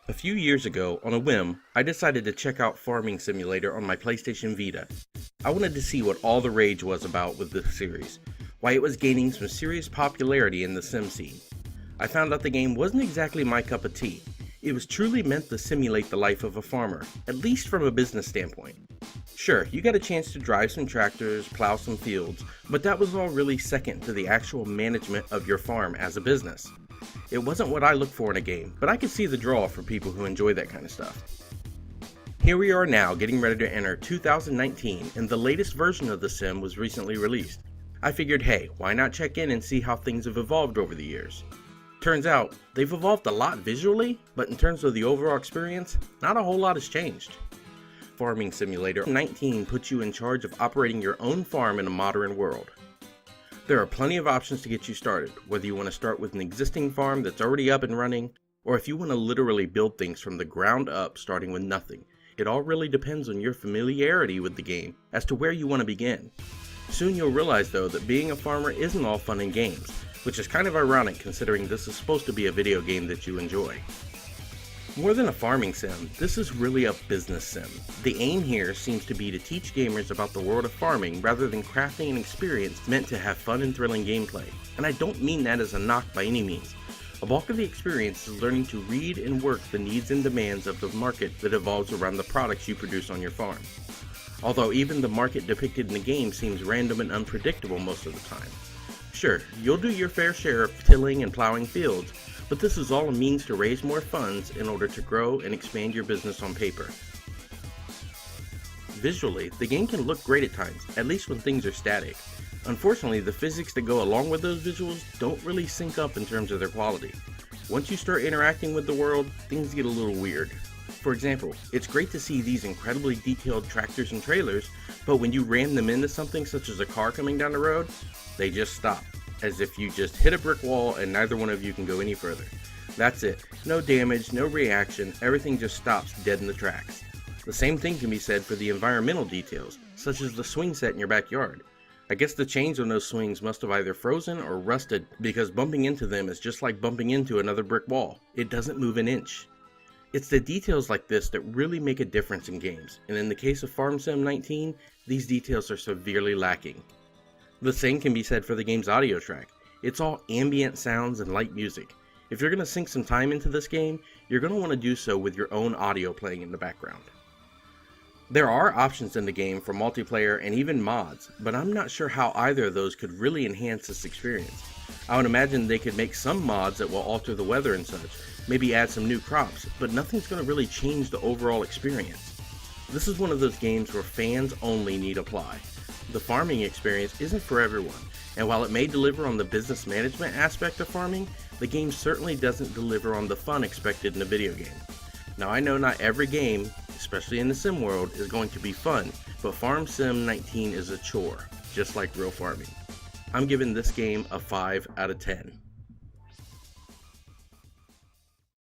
A few years ago, on a whim, I decided to check out Farming Simulator on my PlayStation Vita. I wanted to see what all the rage was about with the series, why it was gaining some serious popularity in the sim scene. I found out the game wasn't exactly my cup of tea. It was truly meant to simulate the life of a farmer, at least from a business standpoint. Sure, you got a chance to drive some tractors, plow some fields, but that was all really second to the actual management of your farm as a business. It wasn't what I look for in a game, but I could see the draw for people who enjoy that kind of stuff. Here we are now getting ready to enter 2019, and the latest version of the sim was recently released. I figured, hey, why not check in and see how things have evolved over the years? Turns out, they've evolved a lot visually, but in terms of the overall experience, not a whole lot has changed. Farming Simulator 19 puts you in charge of operating your own farm in a modern world. There are plenty of options to get you started, whether you want to start with an existing farm that's already up and running, or if you want to literally build things from the ground up starting with nothing. It all really depends on your familiarity with the game as to where you want to begin. Soon you'll realize though that being a farmer isn't all fun and games, which is kind of ironic considering this is supposed to be a video game that you enjoy. More than a farming sim, this is really a business sim. The aim here seems to be to teach gamers about the world of farming rather than crafting an experience meant to have fun and thrilling gameplay. And I don't mean that as a knock by any means. A bulk of the experience is learning to read and work the needs and demands of the market that evolves around the products you produce on your farm. Although even the market depicted in the game seems random and unpredictable most of the time. Sure, you'll do your fair share of tilling and plowing fields, but this is all a means to raise more funds in order to grow and expand your business on paper. Visually, the game can look great at times, at least when things are static. Unfortunately, the physics that go along with those visuals don't really sync up in terms of their quality. Once you start interacting with the world, things get a little weird. For example, it's great to see these incredibly detailed tractors and trailers, but when you ram them into something such as a car coming down the road, they just stop, as if you just hit a brick wall and neither one of you can go any further. That's it. No damage, no reaction, everything just stops dead in the tracks. The same thing can be said for the environmental details, such as the swing set in your backyard. I guess the chains on those swings must have either frozen or rusted because bumping into them is just like bumping into another brick wall. It doesn't move an inch. It's the details like this that really make a difference in games, and in the case of Farm Sim 19, these details are severely lacking. The same can be said for the game's audio track. It's all ambient sounds and light music. If you're going to sink some time into this game, you're going to want to do so with your own audio playing in the background. There are options in the game for multiplayer and even mods, but I'm not sure how either of those could really enhance this experience. I would imagine they could make some mods that will alter the weather and such, maybe add some new crops, but nothing's going to really change the overall experience. This is one of those games where fans only need apply. The farming experience isn't for everyone, and while it may deliver on the business management aspect of farming, the game certainly doesn't deliver on the fun expected in a video game. Now I know not every game, especially in the sim world, is going to be fun, but Farm Sim 19 is a chore, just like real farming. I'm giving this game a 5 out of 10.